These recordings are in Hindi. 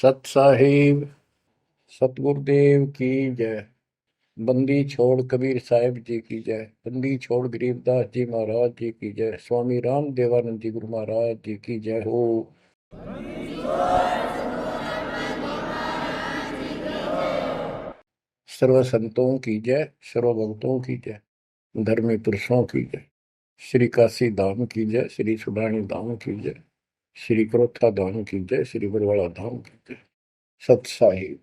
सत साहिब सतगुरुदेव की जय। बंदी छोड़ कबीर साहिब जी की जय। बंदी छोड़ गरीबदास जी महाराज जी की जय। स्वामी राम देवानंद जी गुरु महाराज जी की जय हो। सर्व संतों की जय, सर्व भक्तों की जय, धर्मी पुरुषों की जय। श्री काशी धाम की जय, श्री सुडानी धाम की जय, श्री क्रोथा धाम की जय, श्री बरवाड़ा धाम की जय। सत साहिब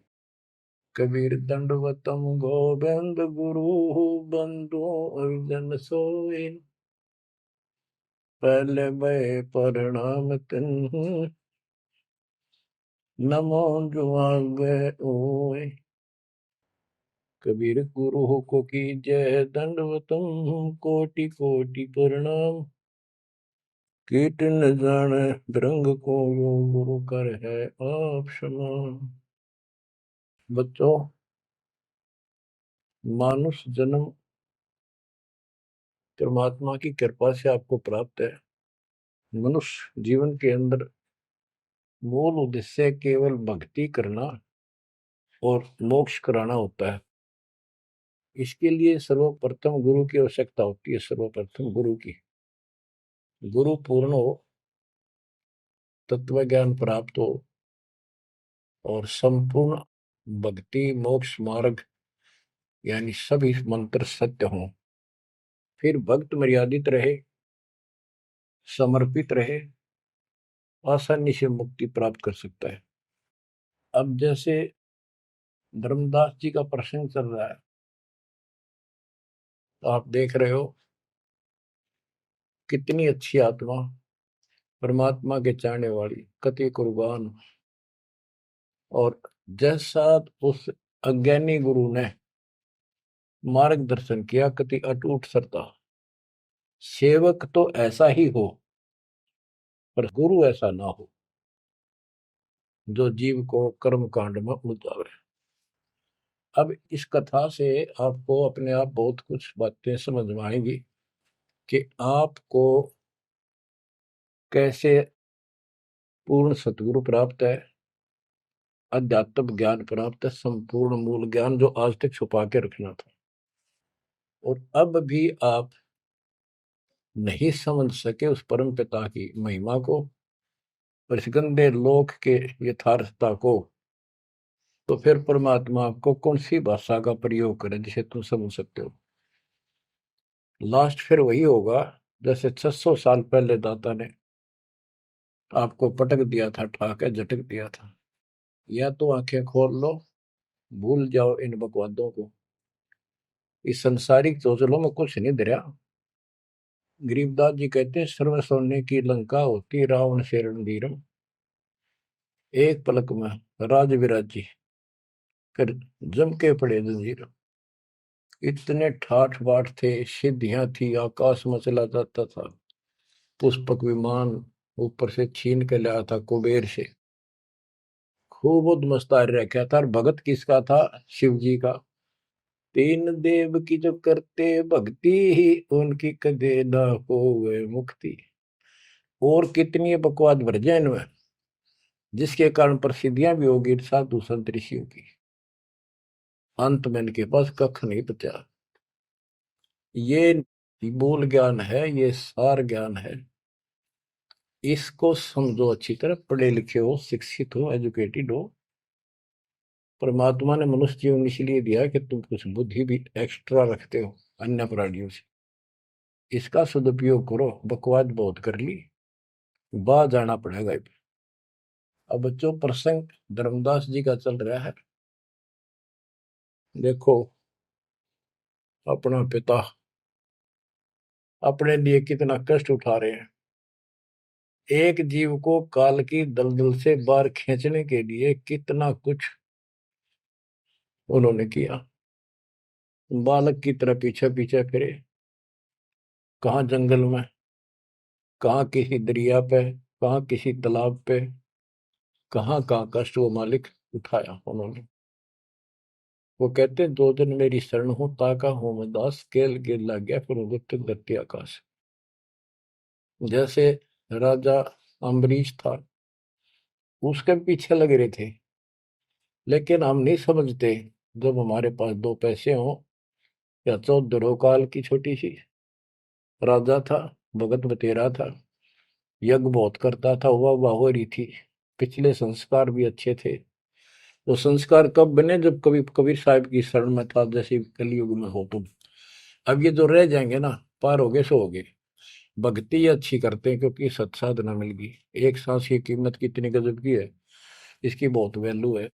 कबीर दंडवतम गोविंद गुरु बंदो अर्जन सोए। पहले भय प्रणाम तिन नमो जुआगे ओए। कबीर गुरु को की जय, दंडवतम कोटि कोटि प्रणाम। कीट न जाने भृंग को यो गुरु कर है आप समान। बच्चों, मानुष जन्म परमात्मा की कृपा से आपको प्राप्त है। मनुष्य जीवन के अंदर मूल उद्देश्य केवल भक्ति करना और मोक्ष कराना होता है। इसके लिए सर्वप्रथम गुरु की आवश्यकता होती है। सर्वप्रथम गुरु की, गुरु पूर्ण हो, तत्व ज्ञान प्राप्त हो और संपूर्ण भक्ति मोक्ष मार्ग यानी सभी मंत्र सत्य हों, फिर भक्त मर्यादित रहे, समर्पित रहे, आसानी से मुक्ति प्राप्त कर सकता है। अब जैसे धर्मदास जी का प्रसंग चल रहा है, तो आप देख रहे हो कितनी अच्छी आत्मा, परमात्मा के चाहने वाली, कति कुर्बान। और जैसा उस अज्ञानी गुरु ने मार्गदर्शन किया, कति अटूट श्रद्धा। सेवक तो ऐसा ही हो, पर गुरु ऐसा ना हो जो जीव को कर्म कांड में उलझावे। अब इस कथा से आपको अपने आप बहुत कुछ बातें समझ में आएंगी कि आपको कैसे पूर्ण सतगुरु प्राप्त है, अध्यात्म ज्ञान प्राप्त है, संपूर्ण मूल ज्ञान जो आज तक छुपा के रखना था। और अब भी आप नहीं समझ सके उस परम पिता की महिमा को और इस गंदे लोक के यथार्थता को, तो फिर परमात्मा आपको कौन सी भाषा का प्रयोग करे जिसे तुम समझ सकते हो। लास्ट फिर वही होगा जैसे 600 साल पहले दाता ने आपको पटक दिया था, ठाके झटक दिया था। या तो आंखें खोल लो, भूल जाओ इन बकवादों को। इस संसारिक चोचलों में कुछ नहीं धरा। गरीबदास जी कहते हैं, सर्व सोने की लंका होती रावण से रणधीरम। एक पलक में राज विराजी कर जम के पड़े जंजीर। इतने ठाठ बाट थे, सिद्धियां थी, आकाश में चला जाता था। पुष्पक विमान ऊपर से छीन के लाया था कुबेर से। खूब उद्मस्तार रखा था। और भगत किसका था? शिव जी का। तीन देव की जो करते भक्ति ही उनकी कदे न होवे मुक्ति। और कितनी बकवाद भर जाए इनमें, जिसके कारण प्रसिद्धियां भी होगी साधु संत ऋषियों की। अंत में इनके पास कख नहीं बचा। ये मूल ज्ञान है, ये सार ज्ञान है। इसको समझो अच्छी तरह, पढ़े लिखे हो, शिक्षित हो, एजुकेटेड हो। परमात्मा ने मनुष्य जीवन इसलिए दिया कि तुम कुछ बुद्धि भी एक्स्ट्रा रखते हो अन्य प्राणियों से। इसका सदुपयोग करो। बकवाद बहुत कर ली, बाहर जाना पड़ेगा। अब बच्चों, प्रसंग धर्मदास जी का चल रहा है। देखो, अपना पिता अपने लिए कितना कष्ट उठा रहे हैं। एक जीव को काल की दलदल से बाहर खींचने के लिए कितना कुछ उन्होंने किया। बालक की तरह पीछे पीछे फिरे, कहाँ जंगल में, कहाँ किसी दरिया पे, कहाँ किसी तालाब पे, कहाँ कहाँ कष्ट वो मालिक उठाया उन्होंने। वो कहते हैं, दो दिन मेरी शरण हो, ताका हूं मैं दास, केल गिर लग गया फिर गुप्त धरती आकाश। जैसे राजा अम्बरीश था, उसके पीछे लगे रहे थे। लेकिन हम नहीं समझते, जब हमारे पास दो पैसे हों या 14 काल की छोटी सी राजा था, भगत बतेरा था, यज्ञ बहुत करता था, वाह हो रही थी, पिछले संस्कार भी अच्छे थे। वो संस्कार कब बने? जब कभी कबीर साहब की शरण में था, जैसे कलयुग में हो तुम। अब ये जो रह जाएंगे ना, पार हो गए सो हो गए। भक्ति अच्छी करते हैं क्योंकि सत्साधना मिल गई। एक सांस की कीमत कितनी गजब की है, इसकी बहुत वैल्यू है।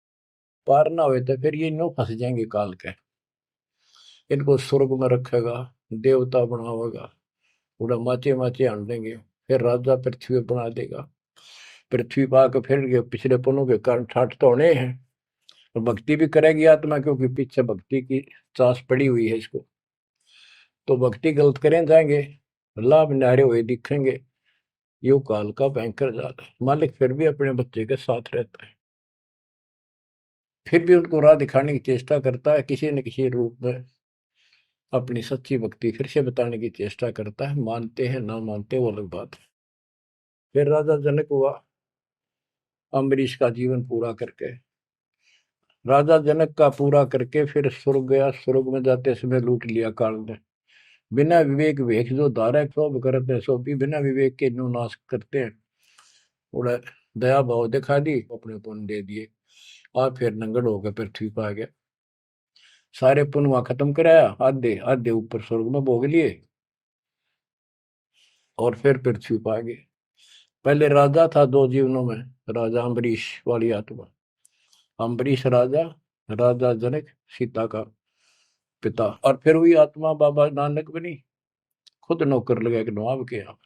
पार ना हुए तो फिर ये नो फंस जाएंगे काल के। इनको स्वर्ग में रखेगा, देवता बनावेगा, उड़ा माचे माचे आन देंगे, फिर राजा पृथ्वी पर बना देगा। पृथ्वी पर आकर फिर ये पिछले पुण्यों के कारण ठाठ तो होने हैं, और भक्ति भी करेगी आत्मा, क्योंकि पीछे भक्ति की चास पड़ी हुई है इसको। तो भक्ति गलत करें जाएंगे, लाभ नारे हुए दिखेंगे। यो काल का भयंकर जाल है। मालिक फिर भी अपने बच्चे के साथ रहता है, फिर भी उनको राह दिखाने की चेष्टा करता है, किसी न किसी रूप में अपनी सच्ची भक्ति फिर से बताने की चेष्टा करता है। मानते हैं ना मानते वो अलग बात है। फिर राजा जनक हुआ अम्बरीश का जीवन पूरा करके, राजा जनक का पूरा करके फिर स्वर्ग गया। स्वर्ग में जाते समय लूट लिया काल ने। बिना विवेक वेख जो धारा सब करते सो भी बिना विवेक के न्यू नाश करते हैं। उड़ा दया भाव दिखा दी, अपने पुण्य दे दिए, और फिर नंगड़ होकर पृथ्वी पर आ गया। सारे पुण्य वहां खत्म कराया, आधे आधे ऊपर स्वर्ग में भोग लिए, और फिर पृथ्वी पर आ गए। पहले राजा था दो जीवनों में, राजा अम्बरीश वाली आत्मा, अम्बरीश राजा, राजा जनक सीता का पिता। और फिर वही आत्मा बाबा नानक बनी, खुद नौकर लगा के नवाब के यहाँ।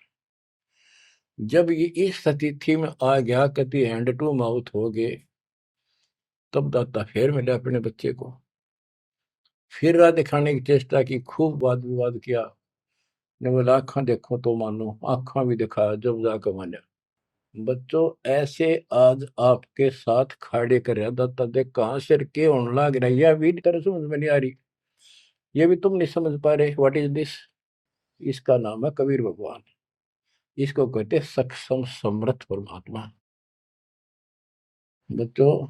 जब ये इस स्थिति में आ गया, कति हैंड टू माउथ हो गए, तब दाता फिर मिले अपने बच्चे को। फिर राह दिखाने की चेष्टा की, खूब वाद विवाद किया। ने बोला आंखा देखो तो मानो, आंखा भी दिखाया, जब जाकर माना। बच्चों ऐसे आज आपके साथ खड़े कर दाता देख कहां सिर के होने लग रहा है, यह भी तरह समझ में नहीं आ रही, ये भी तुम नहीं समझ पा रहे। What is this? इसका नाम है कबीर भगवान। इसको कहते हैं सक्षम समर्थ परमात्मा। बच्चों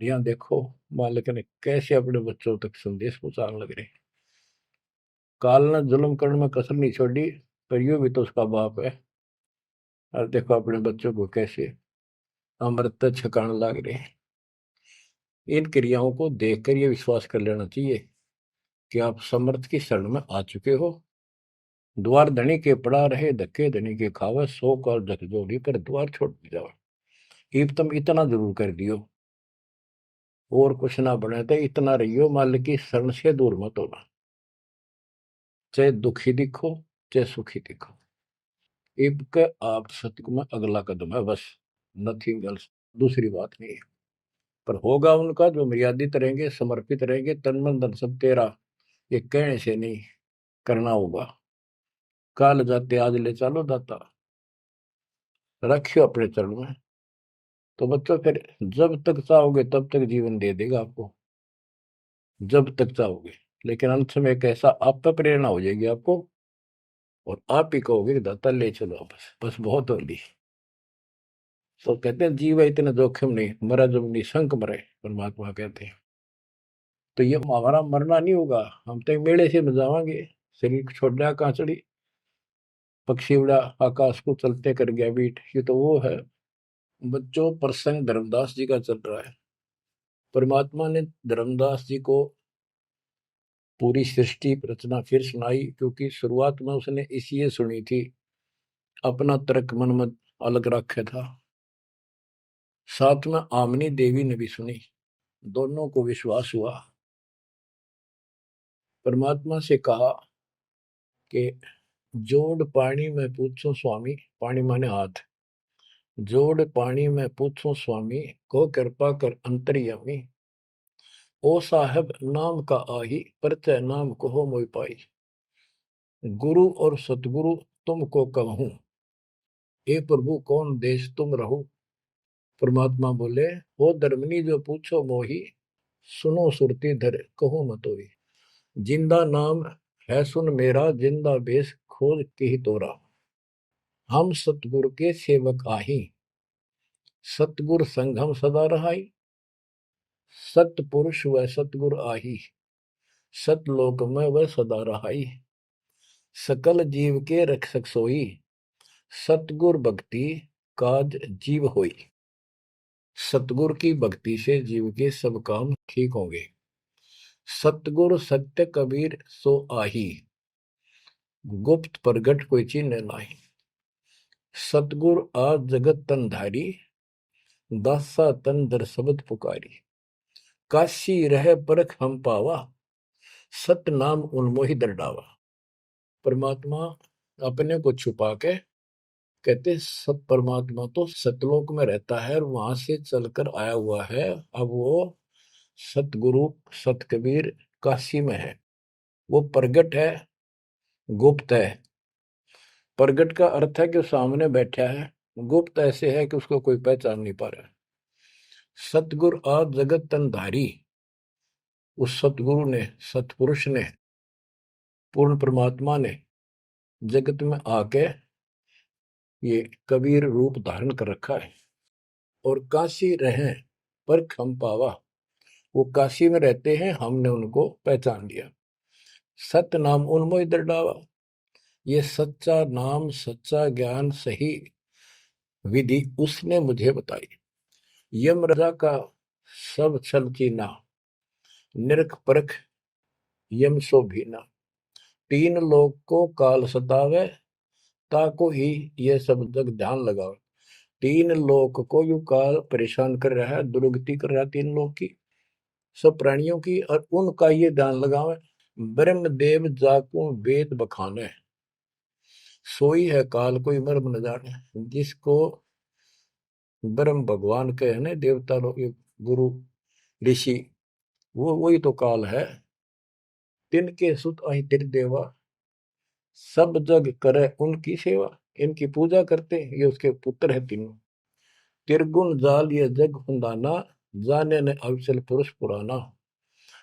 यहाँ देखो, मालिक ने कैसे अपने बच्चों तक संदेश पहुंचाने लग रहे। काल ने जुल्म करने में कसर नहीं छोड़ी, पर यूं भी तो उसका बाप है। और देखो अपने बच्चों को कैसे अमृत छकाने लग रहे। इन क्रियाओं को देखकर ये विश्वास कर लेना चाहिए कि आप समर्थ की शरण में आ चुके हो। द्वार धनी के पड़ा रहे, धक्के धनी के खावे, 100 काल झकझोरी पर द्वार छोड़ जाओ। ईब तुम इतना जरूर कर दियो, और कुछ ना बने तो इतना रहियो, मालिक की शरण से दूर मत होना। चाहे दुखी दिखो, चाहे सुखी दिखो, ईब के आप सत्य में अगला कदम है बस, नथिंग एल्स। दूसरी बात नहीं है। पर होगा उनका जो मर्यादित रहेंगे, समर्पित रहेंगे, तन मन धन सब तेरा, ये कहने से नहीं, करना होगा। काल जाते आज ले चलो दाता, रखियो अपने चरण में। तो बच्चों फिर जब तक चाहोगे तब तक जीवन दे देगा आपको, जब तक चाहोगे। लेकिन अंत में एक ऐसा आप पर प्रेरणा हो जाएगी आपको, और आप ही कहोगे कि दाता ले चलो, बस बस बहुत होली। तो कहते हैं जीव है इतना जोखिम नहीं, मरा जब निशंक मरे, परमात्मा कहते हैं। तो ये हमारा मरना नहीं होगा, हम तो मेले से बजावांगे। शरीर छोड़ दिया कांचड़ी, पक्षी उड़ा आकाश को चलते कर गया बीट, ये तो वो है। बच्चों प्रसंग धर्मदास जी का चल रहा है। परमात्मा ने धर्मदास जी को पूरी सृष्टि रचना फिर सुनाई, क्योंकि शुरुआत में उसने इसलिए सुनी थी, अपना तर्क मन में अलग रखा था। साथ में आमनी देवी ने भी सुनी, दोनों को विश्वास हुआ। परमात्मा से कहा कि जोड़ पानी में पूछो स्वामी, पानी माने हाथ, जोड़ पानी में पूछो स्वामी, को कृपा कर अंतर्यामी। ओ साहब नाम का आही, परचय नाम कहो मोय पाई। गुरु और सतगुरु तुमको कहूं, हे प्रभु कौन देश तुम रहो। परमात्मा बोले, हो धर्मनी जो पूछो मोही, सुनो सुरती धर कहो मतोई। जिंदा नाम है सुन मेरा, जिंदा बेस खोज के ही तोरा। हम सतगुरु के सेवक आही, सतगुर संग हम सदा रहाई। सतपुरुष व सतगुर आही, सतलोक में वह सदा रहाई। सकल जीव के रक्षक सोई, सतगुर भक्ति काज जीव होई। सतगुर की भक्ति से जीव के सब काम ठीक होंगे। सतगुर सत्य कबीर सो आही, गुप्त प्रगट कोई चिन्ह नाही। सतगुर आज जगत तन धारी, दासा तन दर शब्द पुकारी। काशी रह परख हम पावा, सत नाम उन्मोहि दरडावा। परमात्मा अपने को छुपा के कहते सब परमात्मा तो सतलोक में रहता है और वहां से चलकर आया हुआ है। अब वो सतगुरु सतकबीर काशी में है। वो प्रगट है, गुप्त है। प्रगट का अर्थ है कि सामने बैठा है, गुप्त ऐसे है कि उसको कोई पहचान नहीं पा रहा। सतगुरु आज जगत तन धारी, उस सतगुरु ने, सतपुरुष ने, पूर्ण परमात्मा ने जगत में आके ये कबीर रूप धारण कर रखा है। और काशी रहे पर खम पावा, वो काशी में रहते हैं, हमने उनको पहचान लिया। सत नाम उन्मोहि दरडावा, ये सच्चा नाम, सच्चा ज्ञान, सही विधि उसने मुझे बताई। यम राजा का सब छल चीना, निरख परख यम सो भीना। तीन लोग को काल सतावे, ताको ही ये सब जग ध्यान लगाओ। तीन लोग को यू काल परेशान कर रहा है, दुर्गति कर रहा है तीन लोग की, सब प्राणियों की, और उनका ये ध्यान लगावे। ब्रह्म देव जाको वेद बखाने, सोई है काल कोई मर्म न जाने। जिसको ब्रह्म भगवान के है ना, देवता लोग, गुरु ऋषि, वो वही तो काल है। तिनके सुत अहि तिर देवा, सब जग करे उनकी सेवा। इनकी पूजा करते, ये उसके पुत्र है तीनों। तिरगुण जाल ये जग फंदाना, जाने ने अवसल पुरुष पुराना।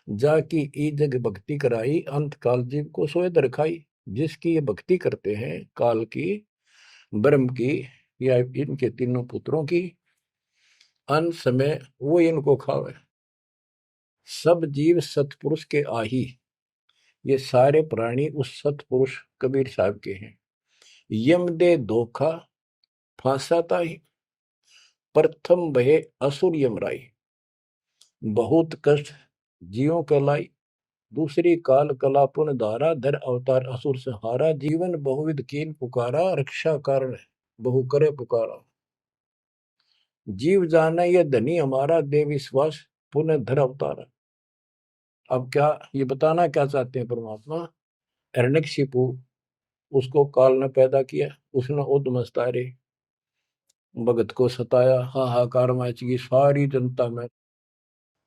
जाकी ई जग भक्ति कराई, अंत काल जीव को सोए दरखाई। जिसकी ये भक्ति करते हैं, काल की, ब्रह्म की, या इनके तीनों पुत्रों की, अंत समय वो इनको खावे। सब जीव सतपुरुष के आही, ये सारे प्राणी उस सतपुरुष कबीर साहब के हैं। यम दे धोखा फांसाता ही, प्रथम बहे असुर यमराई। बहुत कष्ट जीवों के लाई, दूसरी काल कला पुन धारा। धर अवतार असुर संहारा, जीवन बहुविध कीन पुकारा। रक्षा कारण बहु करे पुकारा। जीव जाना ये धनी हमारा, दे विश्वास पुनः धर अवतारा। अब क्या ये बताना क्या चाहते हैं परमात्मा? हिरण्यकशिपु, उसको काल ने पैदा किया, उसने उद्मस्तारे भगत को सताया, हाहाकार मची सारी जनता में।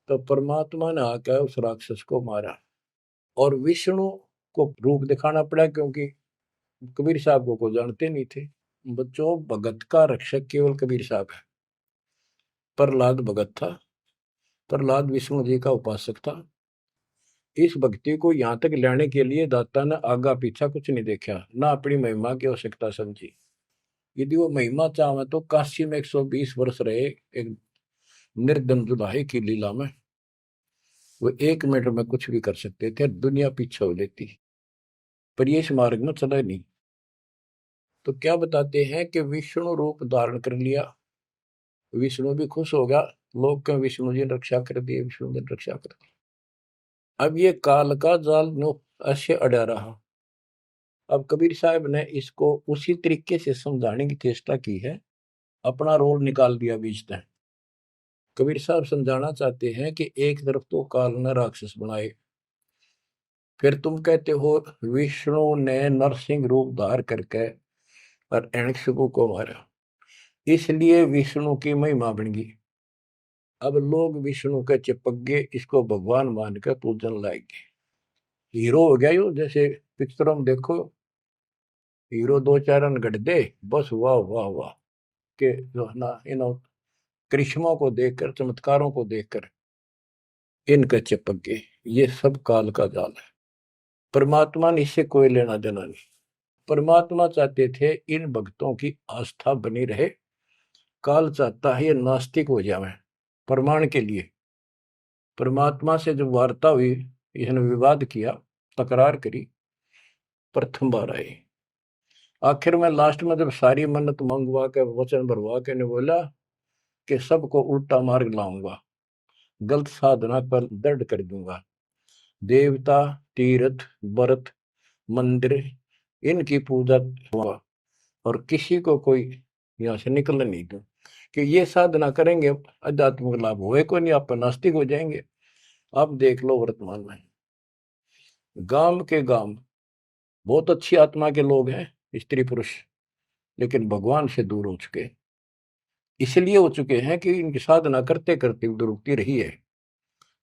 तो परमात्मा ने आकर उस राक्षस को मारा और विष्णु को रूप दिखाना पड़ा, क्योंकि कबीर साहब को जानते नहीं थे। बच्चों, भगत का रक्षक केवल कबीर साहब है। प्रहलाद भगत था, प्रहलाद विष्णु जी का उपासक था। इस भक्ति को यहाँ तक लाने के लिए दाता ने आगा पीछा कुछ नहीं देखा, ना अपनी महिमा की आवश्यकता समझी। यदि वो महिमा चाहे तो काशी में 120 वर्ष रहे एक निर्धन जुलाहे की लीला में, वो 1 मिनट में कुछ भी कर सकते थे, दुनिया पीछे हो लेती, पर ये इस मार्ग में चला नहीं। तो क्या बताते हैं कि विष्णु रूप धारण कर लिया, विष्णु भी खुश हो गया, लोग कहें विष्णु जी ने रक्षा कर दी, विष्णु जी ने रक्षा कर दी। अब ये काल का जाल नो ऐसे अड़ा रहा। अब कबीर साहब ने इसको उसी तरीके से समझाने की चेष्टा की है, अपना रोल निकाल दिया बीच में। कबीर साहब समझाना चाहते हैं कि एक तरफ तो काल ने राक्षस बनाए, फिर तुम कहते हो विष्णु ने नरसिंह रूप धार करके और हिरण्यकशिपु को मारा, इसलिए विष्णु की महिमा बन गई। अब लोग विष्णु के चिपक गए, इसको भगवान मानकर पूजन लाएंगे। हीरो हो गया यो, जैसे पिक्चरों में देखो हीरो 2-4 रन गढ़ दे, बस वाह वाह वाह के जो है ना, इन करिश्मों को देखकर, चमत्कारों को देखकर इनके चिपक गए। ये सब काल का जाल है, परमात्मा ने इससे कोई लेना देना नहीं। परमात्मा चाहते थे इन भक्तों की आस्था बनी रहे, काल चाहता है ये नास्तिक हो जाए प्रमाण के लिए। परमात्मा से जब वार्ता हुई, इसने विवाद किया, तकरार करी, प्रथम बार आई। आखिर में लास्ट में जब सारी मन्नत मंगवा के वचन भरवा के ने बोला कि सबको उल्टा मार्ग लाऊंगा, गलत साधना पर दृढ़ कर दूंगा, देवता, तीर्थ, व्रत, मंदिर, इनकी पूजा हुआ, और किसी को कोई यहाँ से निकलने नहीं दूं, कि ये साधना करेंगे आध्यात्मिक लाभ होए को नहीं, आप नास्तिक हो जाएंगे। अब देख लो वर्तमान में गांव के गांव बहुत अच्छी आत्मा के लोग हैं, स्त्री पुरुष, लेकिन भगवान से दूर हो चुके, इसलिए हो चुके हैं कि इनकी साधना करते करते दुरुक्ति रही है,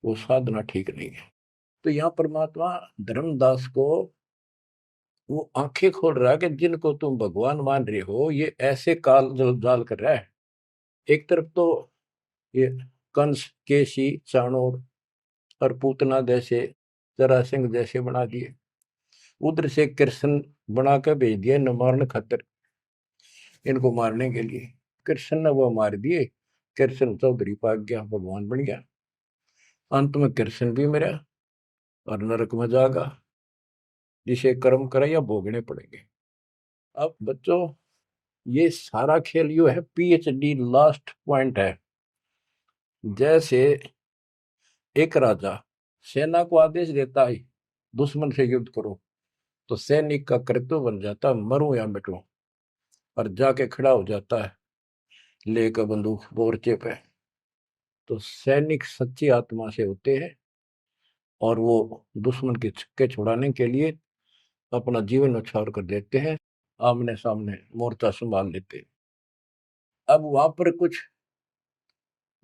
वो साधना ठीक नहीं है। तो यहाँ परमात्मा धर्मदास को वो आंखें खोल रहा है कि जिनको तुम भगवान मान रहे हो ये ऐसे काल जाल कर रहा है। एक तरफ तो ये कंस, केसी, चाणोर और पूतना जैसे, जरासिंह जैसे बना दिए, उधर से कृष्ण बना कर भेज दिया न मारने खातर, इनको मारने के लिए। कृष्ण ने वो मार दिए, कृष्ण चौधरी पाक गया, भगवान बन गया। अंत में कृष्ण भी मरा और नरक में जागा, जिसे कर्म करे या भोगने पड़ेंगे। अब बच्चों ये सारा खेल यो है, PhD लास्ट पॉइंट है। जैसे एक राजा सेना को आदेश देता है दुश्मन से युद्ध करो, तो सैनिक का कर्तव्य बन जाता मरूं या मिटूं, और जाके खड़ा हो जाता है लेकर बंदूक मोर्चे पे। तो सैनिक सच्ची आत्मा से होते हैं और वो दुश्मन के छक्के छुड़ाने के लिए अपना जीवन न्यौछावर कर देते हैं, आमने सामने मोर्चा संभाल लेते हैं। अब वहां पर कुछ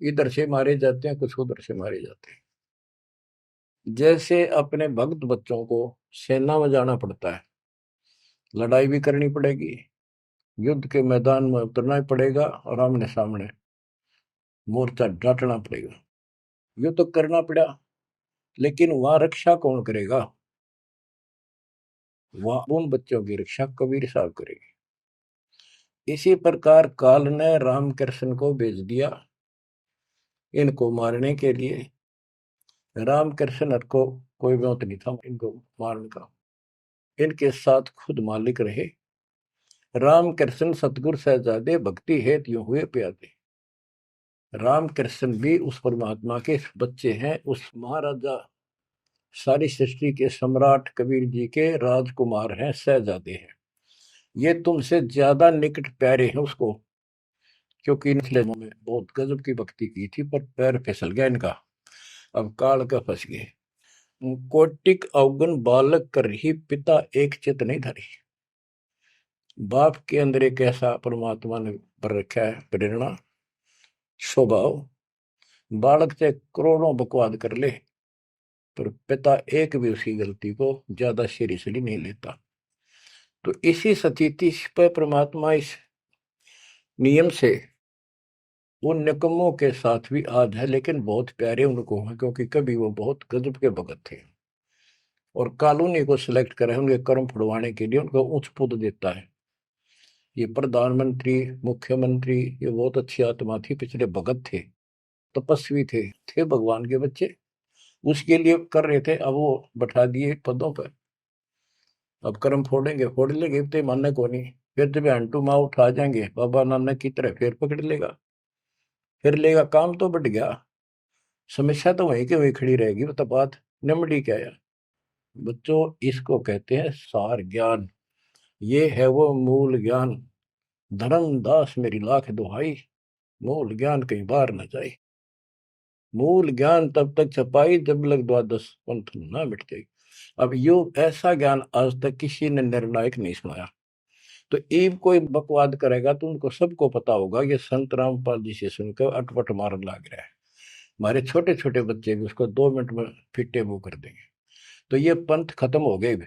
इधर से मारे जाते हैं, कुछ उधर से मारे जाते हैं। जैसे अपने भक्त बच्चों को सेना में जाना पड़ता है, लड़ाई भी करनी पड़ेगी, युद्ध के मैदान में उतरना ही पड़ेगा और आमने सामने मोर्चा डांटना पड़ेगा। ये तो करना पड़ा, लेकिन वहां रक्षा कौन करेगा? वहां उन बच्चों की रक्षा कबीर साहब करेगी। इसी प्रकार काल ने रामकृष्ण को भेज दिया इनको मारने के लिए। रामकृष्ण को कोई मौत नहीं था इनको मारने का, इनके साथ खुद मालिक रहे। रामकृष्ण सतगुरु सहजादे भक्ति हेतु यूं हुए प्यादे। रामकृष्ण भी उस परमात्मा के बच्चे हैं, उस महाराजा सारी सृष्टि के सम्राट कबीर जी के राजकुमार हैं, सहजादे हैं। ये तुमसे ज्यादा निकट प्यारे हैं उसको, क्योंकि निचले में बहुत गजब की भक्ति की थी, पर पैर फिसल गया इनका, अब काल का फंस गए। कोटिक अवगुण बालक कर ही पिता एक चित नहीं धरी। बाप के अंदर एक ऐसा परमात्मा ने पर रखा है प्रेरणा, स्वभाव, बालक से करोड़ों बकवाद कर ले पर पिता एक भी उसकी गलती को ज्यादा सीरियसली नहीं लेता। तो इसी स्थिति पर परमात्मा इस नियम से उन निकमों के साथ भी आज है, लेकिन बहुत प्यारे उनको हैं, क्योंकि कभी वो बहुत गजब के भगत थे और कॉलोनी को सिलेक्ट करे उनके कर्म फुड़वाने के लिए, उनको उच्च पद देता है। ये प्रधानमंत्री, मुख्यमंत्री, ये बहुत अच्छी आत्मा थी, पिछले भगत थे, तपस्वी थे भगवान के बच्चे, उसके लिए कर रहे थे। अब वो बैठा दिए पदों पर, अब कर्म फोड़ेंगे, फोड़ लेंगे, तो मानने को नहीं। फिर जब हंटू माँ उठा जाएंगे बाबा नानक की तरह, फिर पकड़ लेगा, फिर लेगा। काम तो बढ़ गया, समस्या तो वहीं की वहीं खड़ी रहेगी। वो तो बात निमड़ी क्या है बच्चों, इसको कहते हैं सार ज्ञान। ये है वो मूल ज्ञान। धर्मदास मेरी लाख दुहाई, मूल ज्ञान कहीं बाहर न जाए। मूल ज्ञान तब तक छपाई जब लग द्वादश पंथ ना मिट जाए। अब यो ऐसा ज्ञान आज तक किसी ने निर्णायक नहीं सुनाया। तो ईब कोई बकवाद करेगा तो उनको सबको पता होगा ये संत रामपाल जी से सुनकर अटपट मारन लग रहा है। हमारे छोटे छोटे बच्चे भी उसको 2 मिनट में फिटे मुंह कर देंगे। तो ये पंथ खत्म हो गए।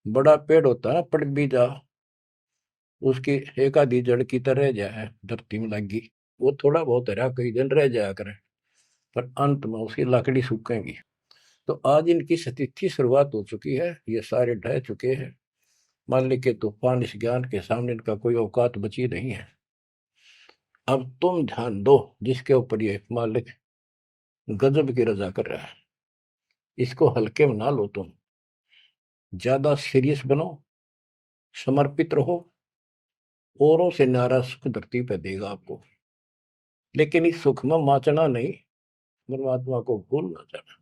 बड़ा पेड़ होता है ना, पड़ भी जा, उसकी एक आधी जड़ की तरह रह जाए धरती में लगी, वो थोड़ा बहुत हरा कई दिन रह जाया करे, पर अंत में उसकी लकड़ी सूखेगी। तो आज इनकी स्थिति शुरुआत हो चुकी है, ये सारे ढह चुके हैं। मालिक के तूफान इस ज्ञान के सामने इनका कोई औकात बची नहीं है। अब तुम ध्यान दो जिसके ऊपर ये मालिक गजब की रजा कर रहा है। इसको हल्के में ना लो, तुम ज्यादा सीरियस बनो, समर्पित रहो, औरों से न्यारा सुख धरती पे देगा आपको। लेकिन इस सुख में माचना नहीं, परमात्मा को भूल ना जाना।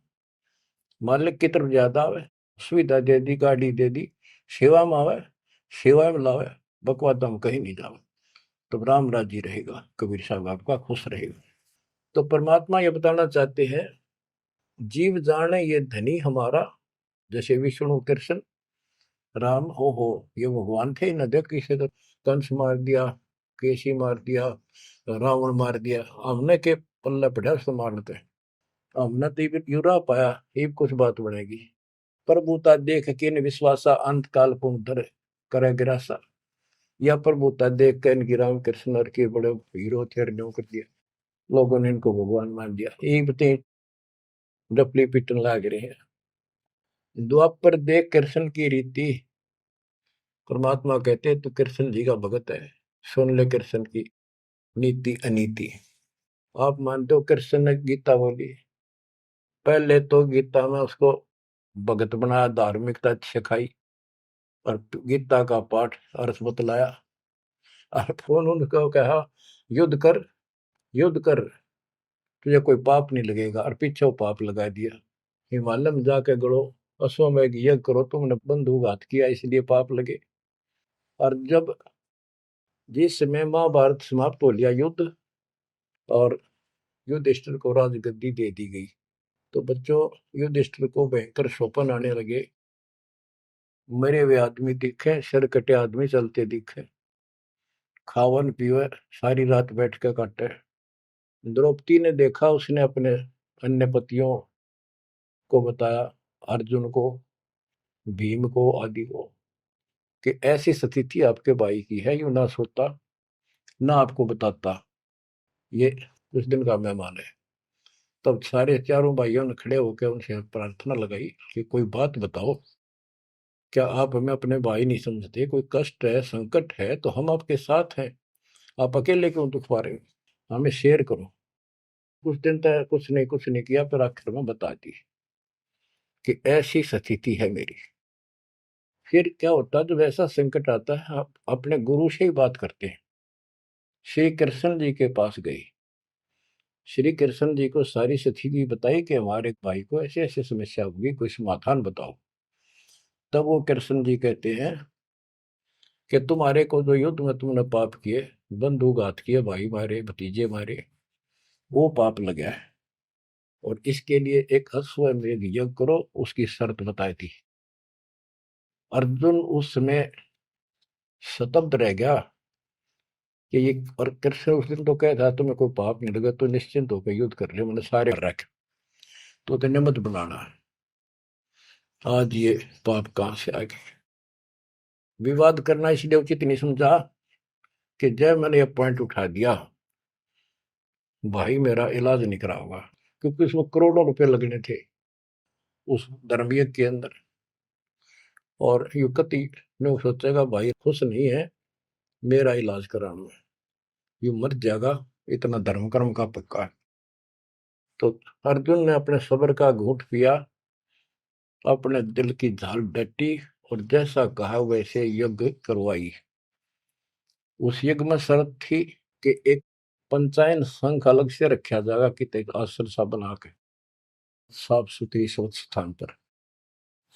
मालिक की तरफ ज्यादा आवे, सुविधा दे दी, गाड़ी दे दी, सेवा में आवे, सेवा में लावे, बकवाद हम कहीं नहीं जावे, तो राम राजी रहेगा, कबीर साहब आपका खुश रहेगा। तो परमात्मा ये बताना चाहते हैं, जीव जाने ये धनी हमारा, जैसे विष्णु कृष्ण राम हो ये भगवान थे न, देख किसे तो कंस मार दिया, केसी मार दिया, रावण मार दिया, हमने के पल्ले पड़ा उसको मारते, हमने तो ये युरा पाया, ये कुछ बात बनेगी। प्रभुता देख के न विश्वासा, अंत काल पुनः करे गिरासा। या प्रभुता देख के इनकी राम कृष्ण और के बड़े हीरो थे, कर दिया, लोगों ने इनको भगवान मान दिया। यही बते डपली पिटन लाग रहे हैं। द्वापर देख कृष्ण की रीति, परमात्मा कहते तू कृष्ण जी का भगत है, सुन ले कृष्ण की नीति अनीति। आप मानते हो कृष्ण ने गीता बोली, पहले तो गीता में उसको भगत बनाया, धार्मिकता सिखाई, और गीता का पाठ अर्थ बतलाया, और फोन उनको कहा युद्ध कर, युद्ध कर, तुझे कोई पाप नहीं लगेगा, और पीछे वो पाप लगा दिया। हिमालय में जाके गड़ो, अश्वमेघ यज्ञ करो, तुमने बंधुघात किया इसलिए पाप लगे। और जब जिस समय महाभारत समाप्त हो लिया युद्ध, और युधिष्ठिर को राजगद्दी दे दी गई, तो बच्चों युधिष्ठिर को भयंकर शोपन आने लगे, मरे हुए आदमी दिखे, सिर कटे आदमी चलते दिखे, खावन पीवे सारी रात बैठ के काटे। द्रौपदी ने देखा, उसने अपने अन्य पतियों को बताया, अर्जुन को, भीम को, आदि को, कि ऐसी स्थिति आपके भाई की है, यू ना सोता ना आपको बताता, ये उस दिन का मेहमान है। तब सारे चारों भाइयों ने खड़े होकर उनसे प्रार्थना लगाई कि कोई बात बताओ, क्या आप हमें अपने भाई नहीं समझते? कोई कष्ट है, संकट है तो हम आपके साथ हैं, आप अकेले क्यों दुख पा रहे हो? हमें शेयर करो। कुछ दिन तक कुछ नहीं किया, फिर आखिर में बता दी कि ऐसी स्थिति है मेरी। फिर क्या होता है, जब ऐसा संकट आता है, आप अपने गुरु से ही बात करते हैं। श्री कृष्ण जी के पास गई, श्री कृष्ण जी को सारी स्थिति बताई कि हमारे भाई को ऐसे ऐसे समस्या होगी, कोई समाधान बताओ। तब वो कृष्ण जी कहते हैं कि तुम्हारे को जो युद्ध में तुमने पाप किए, बंधुघात किए, भाई मारे, भतीजे मारे, वो पाप लगा है, और इसके लिए एक अश्वमेध यज्ञ करो, उसकी शर्त बताई थी। अर्जुन उस समय स्तब्ध रह गया कि ये, और कृष्ण उस दिन तो कह था तुम्हें कोई पाप नहीं लगा तो निश्चिंत होकर युद्ध कर ले, मैंने सारे रख, तो तेने मत बनाना। आज ये पाप कहां से आ गए? विवाद करना इसलिए उचित नहीं समझा कि जब मैंने ये पॉइंट उठा दिया, भाई मेरा इलाज नहीं करा होगा, क्योंकि उसमें करोड़ों रुपए लगने थे उस धर्मयज्ञ के अंदर। और युवती ने सोचेगा भाई खुश नहीं है मेरा इलाज कराने में, ये मर जाएगा, इतना धर्म कर्म का पक्का है। तो अर्जुन ने अपने सब्र का घूंट पिया, अपने दिल की झाल डटी, और जैसा कहा वैसे यज्ञ करवाई। उस यज्ञ में शर्त थी कि एक पंचायन संघ अलग से रखा जाएगा, कि एक आश्रम सा बना के साफ सुथरी स्वच्छ स्थान पर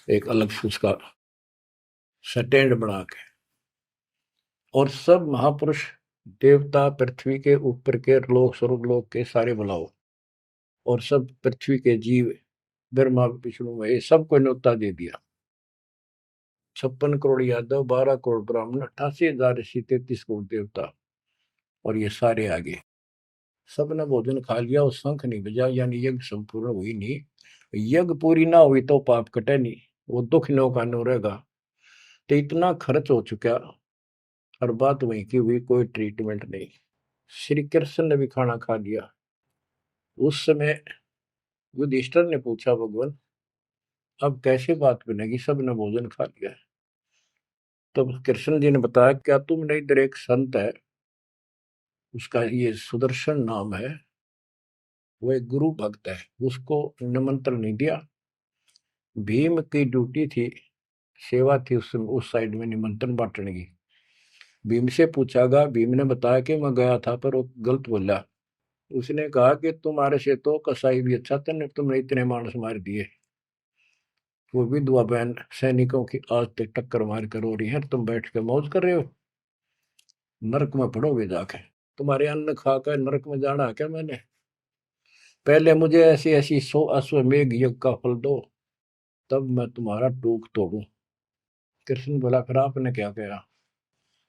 एक अलग से उसका स्टैंड बना के, और सब महापुरुष देवता पृथ्वी के ऊपर के लोक स्वर्ग लोक के सारे बुलाओ, और सब पृथ्वी के जीव, ब्रह्मा विष्णु महेश, सबको न्योता दे दिया। 56 करोड़ यादव, 12 करोड़ ब्राह्मण, 88,000 ऋषि, 33 करोड़ देवता, और ये सारे आगे। सबने भोजन खा लिया, और शंख नहीं बजा, यानी यज्ञ संपूर्ण हुई नहीं। यज्ञ पूरी ना हुई तो पाप कटे नहीं, वो दुख नो का नो रहेगा। तो इतना खर्च हो चुका, और बात वहीं की हुई, कोई ट्रीटमेंट नहीं। श्री कृष्ण ने भी खाना खा लिया। उस समय युधिष्ठिर ने पूछा, भगवान अब कैसे बात बनेगी, सबने भोजन खा लिया है। तब कृष्ण जी ने बताया, क्या तुमने इधर एक संत है, उसका ये सुदर्शन नाम है, वो एक गुरु भक्त है, उसको निमंत्रण नहीं दिया। भीम की ड्यूटी थी, सेवा थी उस साइड में निमंत्रण बांटने की। भीम से पूछागा, भीम ने बताया कि मैं गया था पर वो गलत बोला। उसने कहा कि तुम्हारे से तो कसाई भी अच्छा था, तुमने इतने मानस मार दिए। वो विधवा बहन सैनिकों की आज तक टक्कर मार कर हो रही है, तुम बैठ के मौज कर रहे हो, नरक में पड़ोगे जाके। तुम्हारे अन्न खाकर नरक में जाना है क्या मैंने? पहले मुझे ऐसी ऐसी 100 अश्वमेघ यज्ञ का फल दो, तब मैं तुम्हारा टूक तोड़ू। कृष्ण बोला, फिर आपने क्या कहा?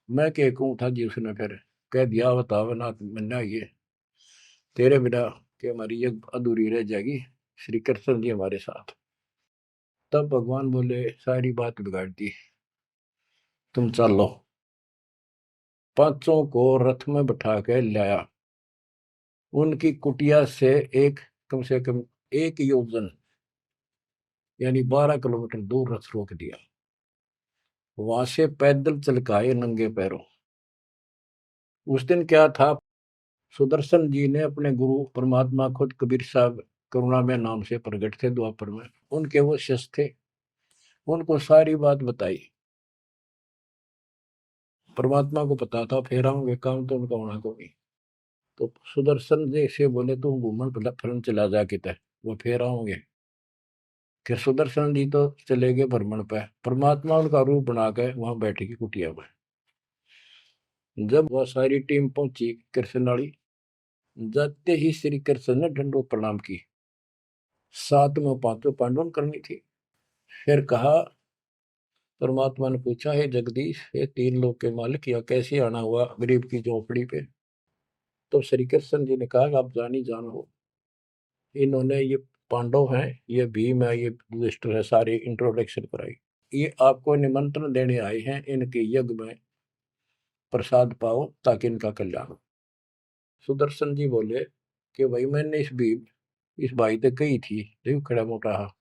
मैं क्या कहूँ था जी? उसने फिर कह दिया, बताओ ना मन्ना, ये तेरे बिना कि हमारी यज्ञ अधूरी रह जाएगी, श्री कृष्ण जी हमारे साथ। तब भगवान बोले, सारी बात बिगाड़ दी, तुम चलो। पांचों को रथ में बैठा के लाया। उनकी कुटिया से एक, कम से कम 1 योजन यानी 12 किलोमीटर दूर रथ रोक दिया। वहां से पैदल चल के आए नंगे पैरों। उस दिन क्या था, सुदर्शन जी ने अपने गुरु परमात्मा खुद कबीर साहब करुणा में नाम से प्रकट थे द्वापर में, उनके वो शिष्य थे, उनको सारी बात बताई। परमात्मा को पता था फेर आऊंगे, काम तो उनका होना को नहीं। तो सुदर्शन जी से बोले, तुम घूमन फिरन चला जा किते, वो फेर आऊंगे। कि सुदर्शन जी तो चले गए भ्रमण पे, परमात्मा उनका रूप बना के वहां बैठेगी कुटिया में। जब वह सारी टीम पहुंची कृष्ण वाली, जाते ही श्री कृष्ण ने दंडवत प्रणाम की। साथ में पांचों पांडवों करनी थी। फिर कहा, परमात्मा ने पूछा, हे जगदीश, हे तीन लोक के मालिक, यह कैसे आना हुआ गरीब की झोपड़ी पे? तो श्री कृष्ण जी ने कहा, आप जानी जान हो, इन्होंने ये पांडव हैं, ये भीम है, ये युधिष्ठिर है, सारी इंट्रोडक्शन कराई। ये आपको निमंत्रण देने आए हैं, इनके यज्ञ में प्रसाद पाओ ताकि इनका कल्याण हो। सुदर्शन जी बोले कि भाई मैंने इस भाई तक कही थी, देखो खड़ा मोटा हा,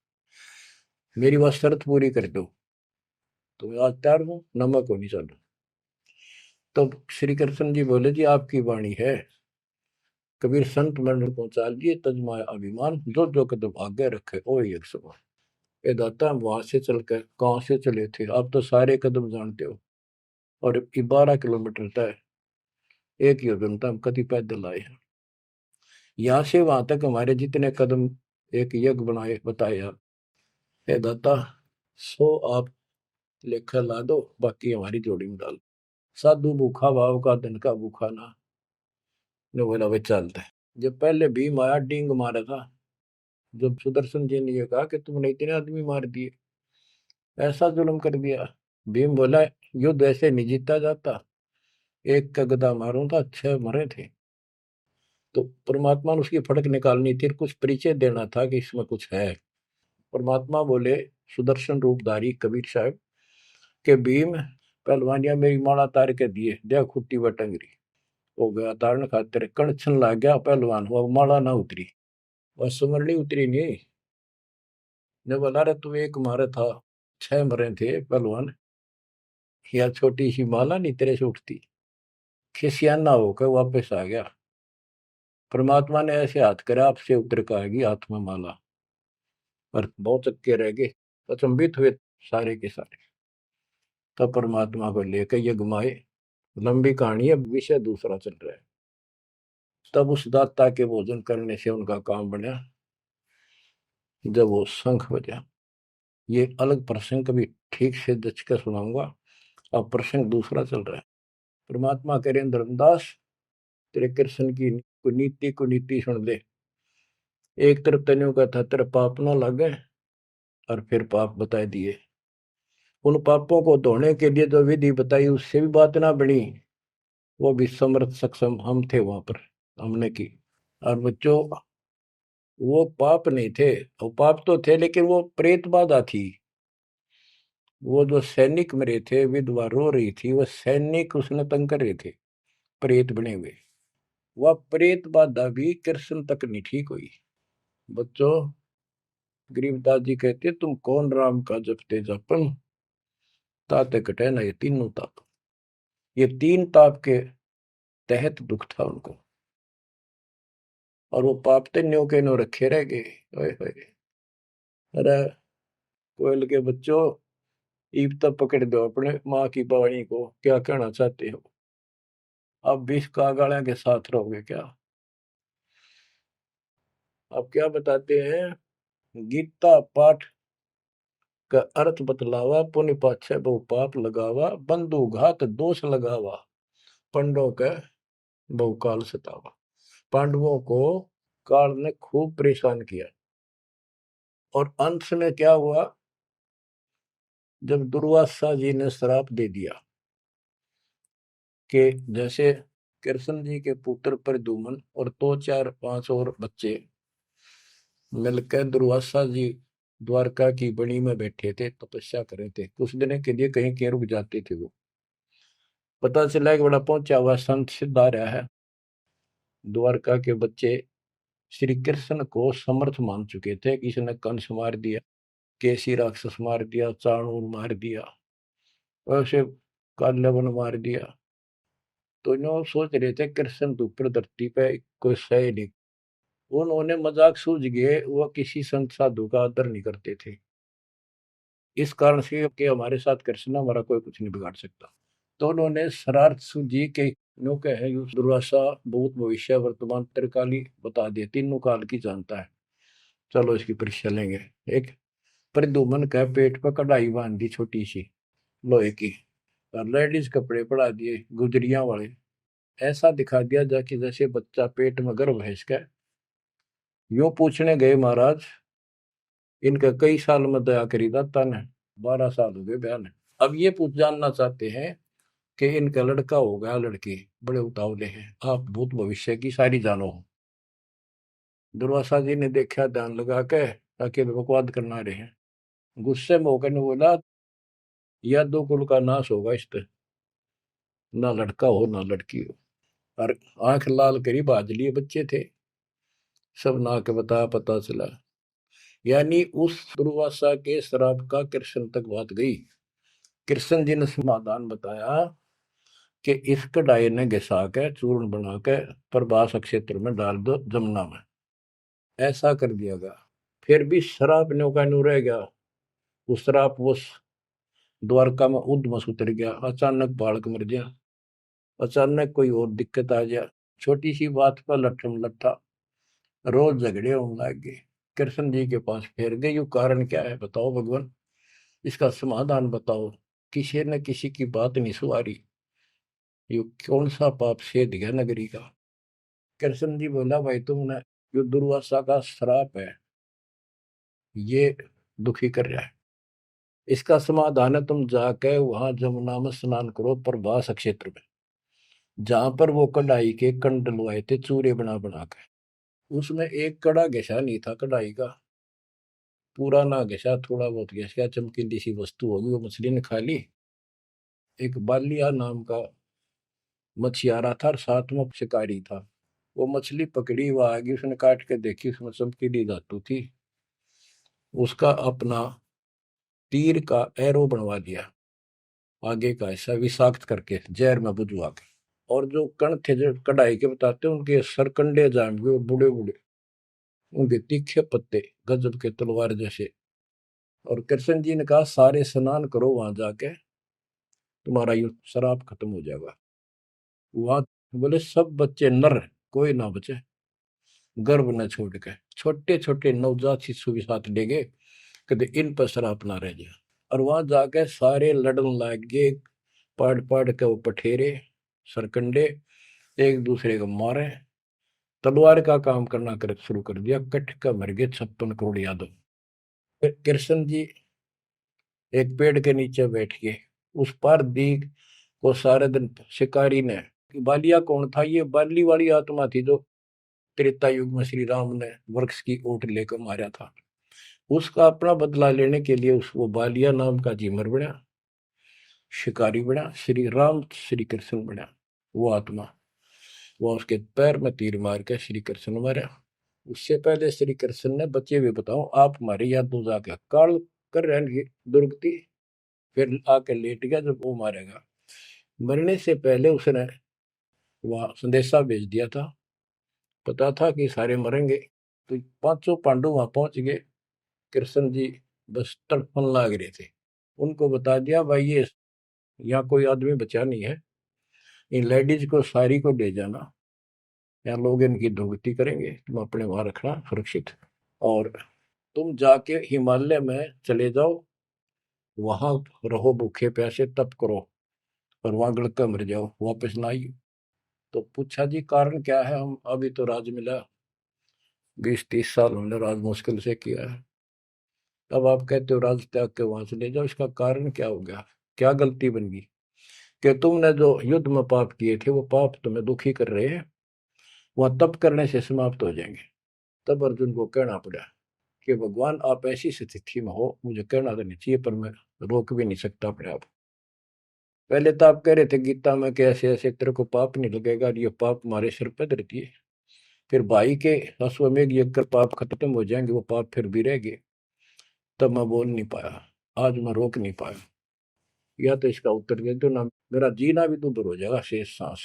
मेरी बात शर्त पूरी कर दो तो मैं आज तैयार हूँ, नमक हो नहीं चलो। तो श्री कृष्ण जी बोले, जी आपकी वाणी है, कबीर संत मंडल पहुंचा दिए, तजमाया अभिमान, जो जो कदम आगे रखे ओ एक समान। ये दाता, हम वहां से चलकर कहाँ से चले थे, आप तो सारे कदम जानते हो, और 12 किलोमीटर तय, 1 योजन तक हम कभी पैदल आए हैं। यहाँ से वहां तक हमारे जितने कदम एक यज्ञ बनाए बताए आप, हे दाता, 100 आप लेखा ला दो, बाकी हमारी जोड़ी में डाल। साधु भूखा भाव का, धन का भूखा ना। ने बोला, वे चलते हैं। जब पहले भीम आया, डींग मारा था। जब सुदर्शन जी ने ये कहा कि तुमने इतने आदमी मार दिए, ऐसा जुल्म कर दिया, भीम बोला, युद्ध ऐसे नहीं जीता जाता, एक का गदा मारूं था 6 मरे थे। तो परमात्मा ने उसकी फड़क निकालनी थी, कुछ परिचय देना था कि इसमें कुछ है। परमात्मा बोले, सुदर्शन रूपधारी कबीर साहब के भीम, पहलवानिया मेरी माला तार के दिए, देख खुट्टी व टंगरी। हो गया तारण खातिर, कणछन लाग गया पहलवान, वो माला ना उतरी, वह सुमरनी उतरी नहीं। ने बोला, रे तू एक मारे था, 6 मरे थे पहलवान, या छोटी सी माला नहीं तेरे से उठती। खिसियाना होकर वापस आ गया। परमात्मा ने ऐसे हाथ करे, आपसे उतर कर आएगी हाथ में माला, और बहुत चक्के रह गए, अचंभित हुए सारे के सारे। तब परमात्मा को लेकर ये घुमाए। लंबी कहानी है, विषय दूसरा चल रहा है। तब उस दाता के भोजन करने से उनका काम बना, जब वो शंख बजा। ये अलग प्रसंग कभी ठीक से जच कर सुनाऊंगा, अब प्रसंग दूसरा चल रहा है। परमात्मा कह रहे, धर्मदास, तेरे कृष्ण की कुनीति कुनीति सुन ले। एक तरफ तनियों का था, तेरे पाप ना लगे, और फिर पाप बताए दिए। उन पापों को धोने के लिए जो विधि बताई, उससे भी बात ना बनी, वो भी समर्थ सक्षम हम थे वहां पर, हमने की। और बच्चों, वो पाप नहीं थे, वो पाप तो थे लेकिन वो प्रेत बाधा थी। वो जो सैनिक मरे थे, विधवा रो रही थी, वो सैनिक उसने तंग कर रहे थे, प्रेत बने हुए। वह प्रेत बाधा भी कृष्ण तक नहीं ठीक हुई। बच्चों, गरीबदास जी कहते, तुम कौन राम का जपते जपन, ताते कटे ना ये तीनों ताप। ये 3 ताप के तहत दुख था उनको। और वो पाप ते न्यो के न्यो रखे रह गए। ओए होए। अरे कोयल के बच्चों, ईब तक पकड़ दो अपने माँ की वाणी को, क्या कहना चाहते हो? अब विष कागाड़ा के साथ रहोगे क्या? अब क्या बताते हैं? गीता पाठ का अर्थ बतलावा, पुण्य पाछे बहु पाप लगावा, बंधु घात दोष लगावा, पंडों के बहुकाल सतावा। पांडवों को काल ने खूब परेशान किया, और अंत में क्या हुआ? जब दुर्वासा जी ने श्राप दे दिया कि जैसे कृष्ण जी के पुत्र प्रद्युम्न और दो चार पांच और बच्चे मिलकर दुर्वासा जी द्वारका की बनी में बैठे थे, तपस्या कर रहे थे, कुछ दिन के लिए कहीं कहीं रुक जाते थे। वो पता चला कि बड़ा पहुंचा हुआ संत सिद्ध आ रहा है। द्वारका के बच्चे श्री कृष्ण को समर्थ मान चुके थे। किसी ने कंस मार दिया, केसी राक्षस मार दिया, चाणूर मार दिया, वैसे काल्यवन मार दिया। तो इन्हों सोच रहे थे कृष्ण तो ऊपर धरती पे कोई सही नहीं। उन्होंने मजाक सूझ गए, वह किसी संत साधु का आदर नहीं करते थे, इस कारण से कि हमारे साथ कृष्ण हमारा कोई कुछ नहीं बिगाड़ सकता। तो उन्होंने शरारत सूझी के नो कहे दुर्वासा भूत भविष्य वर्तमान त्रिकाली बता दिए, तीनों काल की जानता है, चलो इसकी परीक्षा लेंगे। एक प्रद्युम्न का पेट पर कढ़ाई बांध दी छोटी सी लोहे की, और लेडीज कपड़े पड़ा दिए गुजरिया वाले, ऐसा दिखा दिया जाके जैसे बच्चा पेट में गर्भ है इसका। यूं पूछने गए महाराज, इनका कई साल में दया करी दाता ने? 12 साल हो गए बयान। अब ये पूछ जानना चाहते हैं कि इनका लड़का हो गया लड़की, बड़े उतावले हैं, आप भूत भविष्य की सारी जानो हो। दुर्वासा जी ने देखा ध्यान लगा के, ताकि बकवाद करना रहे हैं, गुस्से में होकर ने बोला, या दो कुल का नाश होगा इस पे, ना लड़का हो ना लड़की हो। और आंख लाल करी बाज लिए बच्चे थे, सब ना के बता पता चला। यानी उस दुर्वासा के श्राप का कृष्ण तक बात गई। कृष्ण जी ने समाधान बताया कि इस कढ़ाई ने घिसा के चूर्ण बना के प्रभास क्षेत्र में डाल दो जमुना में, ऐसा कर दिया गया। फिर भी श्राप न्यो का न्यू रह गया। वो श्राप वो द्वारका में उद्मस उतर गया, अचानक बालक मर गया, अचानक कोई और दिक्कत आ गया, छोटी सी बात पर लट्ठम लट्ठा, रोज झगड़े होने लग गए। कृष्ण जी के पास फिर गए, यू कारण क्या है बताओ भगवान, इसका समाधान बताओ। किसी ने किसी की बात नहीं सुधारी, यू कौन सा पाप सेध गया नगरी का? कृष्ण जी बोला, भाई तुमने, जो दुर्वासा का श्राप है ये दुखी कर रहा है, इसका समाधान है तुम जाके वहां जमुना में स्नान करो प्रभास क्षेत्र में, जहां पर वो कढ़ाई के कंड डलवाए थे चूरे बना बना के। उसमें एक कड़ा घिसा नहीं था कढ़ाई का, पूरा ना घिसा, थोड़ा बहुत घिस, चमकीली सी वस्तु होगी, वो मछली ने खा ली। एक बालिया नाम का मछियारा था और साथ में शिकारी था, वो मछली पकड़ी, वो आ गई, उसने काट के देखी, उसमें चमकीली धातु थी। उसका अपना तीर का एरो बनवा दिया, आगे का ऐसा विषाक्त करके जहर में बुझवा के। और जो कण थे जो कढ़ाई के बताते हैं, उनके सरकंडे जाम गए, बूढ़े बूढ़े, उनके तीखे पत्ते गजब के तलवार जैसे। और कृष्ण जी ने कहा, सारे स्नान करो वहां जाके, तुम्हारा ये शराब खत्म हो जाएगा। वहां बोले सब बच्चे नर, कोई ना बचे, गर्भ न छोड़ के, छोटे छोटे नवजात शिशु भी साथ ले गए, कभी इन पर शराब ना रह जाए। और वहां जाके सारे लड़न लग गए, पढ़ पढ़ के वो पठेरे सरकंडे एक दूसरे को मारे, तलवार का काम करना कर शुरू कर दिया। कट का मर गए 56 करोड़ यादव। फिर कृष्ण जी एक पेड़ के नीचे बैठ गए, उस पार दीख को सारे दिन शिकारी ने, बालिया कौन था? ये बाली वाली आत्मा थी जो त्रेता युग में श्री राम ने वृक्ष की ओट लेकर मारा था। उसका अपना बदला लेने के लिए उस वो बालिया नाम का जीमर बना, शिकारी बना, श्री राम श्री कृष्ण बना। वो आत्मा, वो उसके पैर में तीर मार के श्री कृष्ण मारा। उससे पहले श्री कृष्ण ने, बच्चे भी बताओ आप हमारे यहाँ दो जाके काल कर रहे दुर्गति, फिर आके लेट गया जब वो मारेगा। मरने से पहले उसने वह संदेशा भेज दिया था पता था कि सारे मरेंगे। तो पांचों पांडव वहां पहुंच गए। कृष्ण जी बस तड़पन लाग रहे थे। उनको बता दिया भाई ये यहाँ कोई आदमी बचा नहीं है, इन लेडीज को सारी को ले जाना, यहाँ लोग इनकी दुर्गति करेंगे, तुम अपने वहां रखना सुरक्षित। और तुम जाके हिमालय में चले जाओ, वहां रहो भूखे प्यासे तप करो, और वहां गड़का मर जाओ, वापस ना आइए। तो पूछा जी कारण क्या है? हम अभी तो राज मिला, 20-30 साल हमने राज मुश्किल से किया है, अब आप कहते हो राज त्याग के वहां चले जाओ, इसका कारण क्या हो गया? क्या गलती बन गई कि तुमने जो युद्ध में पाप किए थे वो पाप तुम्हें दुखी कर रहे हैं, वहां तप करने से समाप्त हो जाएंगे। तब अर्जुन को कहना पड़ा कि भगवान आप ऐसी स्थिति में हो, मुझे कहना तो नहीं चाहिए पर मैं रोक भी नहीं सकता अपने आप। पहले तो आप कह रहे थे गीता में कि ऐसे ऐसे तेरे को पाप नहीं लगेगा, और ये पाप हमारे सिर पर धरती है। फिर भाई के अश्वमेध यज्ञ कर पाप खत्म हो जाएंगे, वो पाप फिर भी रह गए। तब मैं बोल नहीं पाया, आज मैं रोक नहीं पाया। या तो इसका उत्तर दे दो ना, मेरा जीना भी दूभर हो जाएगा शेष सांस।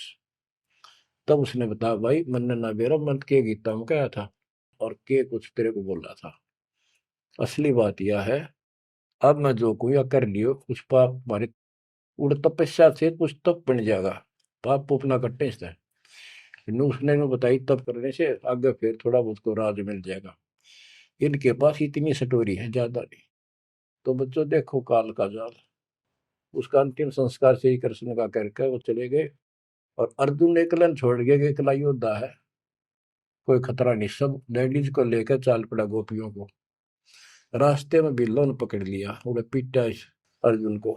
तब उसने बताया भाई मैंने ना मेरा मन के गीता में कहा था, और के कुछ तेरे को बोल रहा था। असली बात यह है, अब मैं जो कुछ कर लियो कुछ पाप हमारे उड़ तपस्या से कुछ तप बन जाएगा, पाप पुपना कट्टे से। उसने में बताई तप करने से आगे फिर थोड़ा बहुत को राज मिल जाएगा। इनके पास इतनी स्टोरी है, ज्यादा नहीं। तो बच्चों देखो काल का जाल। उसका अंतिम संस्कार श्री कृष्ण का करके वो चले गए, और अर्जुन ने एकलन छोड़ गया कि एकला योद्धा है, कोई खतरा नहीं। सब लेडीज को लेकर चाल पड़ा गोपियों को। रास्ते में बिल्लो ने पकड़ लिया, उन्हें पीटा इस अर्जुन को।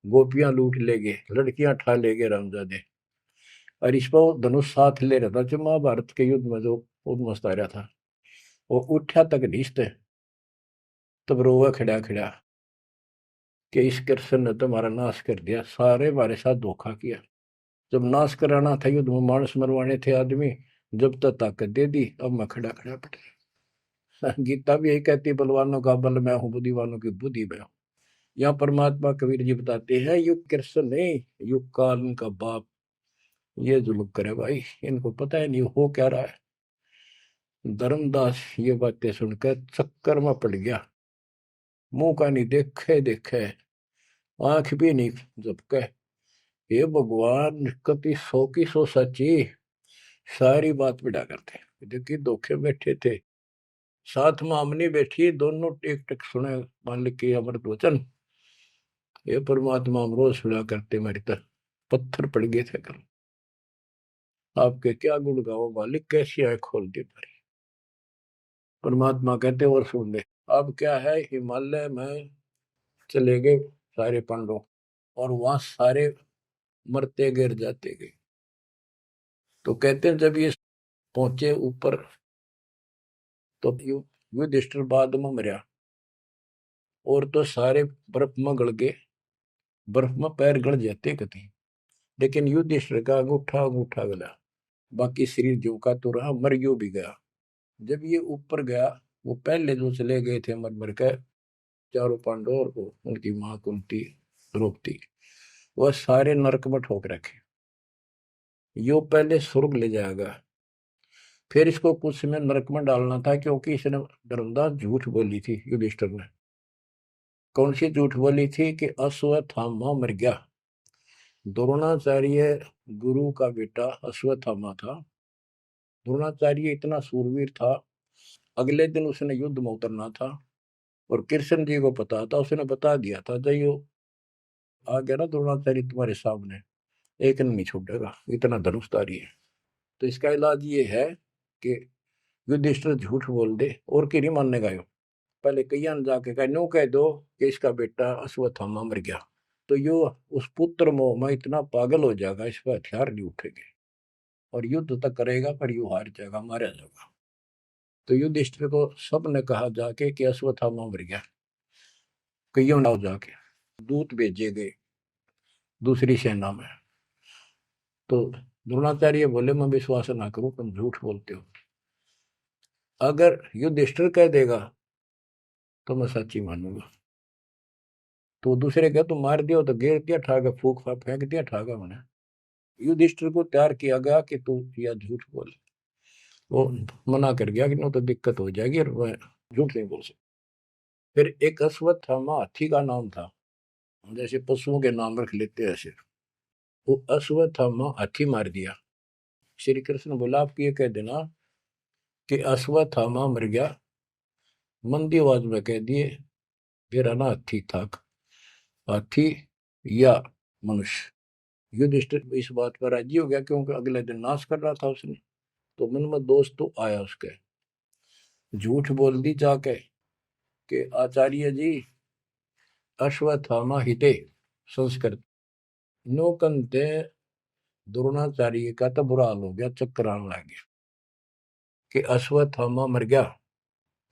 गोपियां लूट ले गए, लड़कियां ठा ले गए रामजादे। और इस पर धनुष साथ ले रहा था, जो महाभारत के युद्ध में जो उद्मस्त आ रहा था, वो उठा तक नीचते। तब रोवा खड़ा खड़ा कि इस कृष्ण ने तुम्हारा नाश कर दिया, सारे हमारे साथ धोखा किया। जब नाश कराना था युद्ध में, मानस मरवाने थे आदमी, जब तक ताकत दे दी, अब मैं खड़ा खड़ा पड़। गीता भी यही कहती है, बलवानों का बल मैं हूँ, बुद्धिवानों की बुद्धि मैं हूँ। यहाँ परमात्मा कबीर जी बताते हैं युग कृष्ण नहीं, युग काल उनका बाप ये जुल्म करे भाई, इनको पता है नहीं हो क्या रहा है। धर्मदास ये बातें सुनकर चक्कर में पड़ गया, मुंह का नहीं देखे देखे, आंख भी नहीं झपके। ये भगवान कति 100 की 100 सच्ची, सारी बात बिड़ा करते। देखिए धोखे बैठे थे, साथ में हमने बैठी, दोनों टेक टेक सुने मालिक के अमृत वचन। ये परमात्मा हम रोज सुना करते, मेरी तरह पत्थर पड़ गए थे कल। आपके क्या गुण गाओ मालिक, कैसी आंख खोल दी मेरी। परमात्मा कहते और सुन ले। अब क्या है, हिमालय में चले गए सारे पांडव, और वहां सारे मरते गिर जाते गए। तो कहते हैं जब ये पहुंचे ऊपर, तो युधिष्ठिर बाद में मरा, और तो सारे बर्फ में गड़ गए, बर्फ में पैर गड़ जाते कहीं। लेकिन युधिष्ठिर का अंगूठा अंगूठा गला, बाकी शरीर जो का तो रहा, मर गयो भी गया। जब ये ऊपर गया, वो पहले जो चले गए थे मर मर कर, चारों पांडव और उनकी मां कुंती द्रौपदी, वह सारे नरक में ठोक रखे। यो पहले स्वर्ग ले जाएगा, फिर इसको कुछ समय नरक में डालना था, क्योंकि इसने धर्मदास झूठ बोली थी युधिष्ठिर ने। कौन सी झूठ बोली थी? कि अश्वत्थामा मर गया। द्रोणाचार्य गुरु का बेटा अश्वत्थामा था। द्रोणाचार्य इतना सूरवीर था, अगले दिन उसने युद्ध में उतरना था, और कृष्ण जी को पता था, उसने बता दिया था जयो आ गया ना द्रोणाचार्य तुम्हारे सामने, एक नहीं छूटेगा, इतना धनुषधारी है। तो इसका इलाज ये है कि युधिष्ठिर झूठ बोल दे, और की नहीं मानने का। पहले कईयां ने जाके कहा नो कह दो कि इसका बेटा अश्वत्थामा मर गया, तो यो उस पुत्र मोह में इतना पागल हो जाएगा, इस पर हथियार नहीं उठेंगे, और युद्ध तक करेगा पर यू हार जाएगा, मारा जाएगा। तो युधिष्ठिर को सब ने कहा जाके कि अश्वत्थामा मर गया। कईयों ने जाके दूत भेजे गए दूसरी सेना में। तो द्रोणाचार्य बोले मैं विश्वास ना करूं, तुम झूठ बोलते हो। अगर युधिष्ठिर कह देगा तो मैं सच्ची मानूंगा। तो दूसरे कह तुम मार दियो, तो गिर दिया ठागा, फूक फेंक दिया ठागा मैंने। युधिष्ठिर को तैयार किया गया कि तू यह झूठ बोल। वो मना कर गया कि नो तो दिक्कत हो जाएगी और मैं झूठ नहीं बोल सकता। फिर एक अश्वत्थामा हाथी का नाम था, जैसे पशुओं के नाम रख लेते हैं ऐसे। वो अश्वत्थामा हाथी मार दिया। श्री कृष्ण बोला आप ये कह देना कि अश्वत्थामा मर गया, मंदी आवाज में कह दिए मेरा ना हाथी था, हाथी या मनुष्य। युधिष्ठिर इस बात पर राजी हो गया क्योंकि अगले दिन नाश कर रहा था उसने। तो मन में दोस्त तो आया उसके, झूठ बोल दी जाके कि आचार्य जी अश्वत्थामा हिते संस्कृत नौकंते द्रोणाचार्य का तो बुरा हाल हो गया, चक्कर आने लग गया कि अश्वत्थामा मर गया।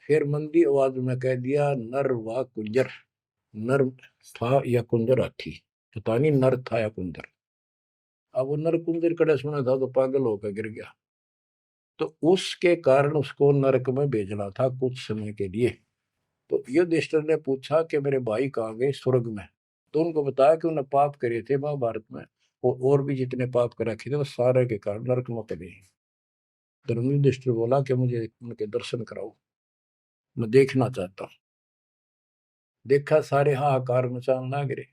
फिर मंदी आवाज में कह दिया नर व कुंजर, नर था या कुंजर हाथी, पता नहीं नर था या कुंजर। अब वो नर कुंजर कड़े सुना था तो पागल होकर गिर गया। तो उसके कारण उसको नरक में भेजना था कुछ समय के लिए। तो युधिष्ठिर ने पूछा कि मेरे भाई कहाँ गए, स्वर्ग में। तो उनको बताया कि उन्होंने पाप करे थे महाभारत में, और भी जितने पाप कर रखे थे वो सारे के कारण नरक में पड़े। धर्म युधिष्ठिर बोला कि मुझे उनके दर्शन कराओ, मैं देखना चाहता हूँ। देखा सारे हाहाकार मचाने लग रहे।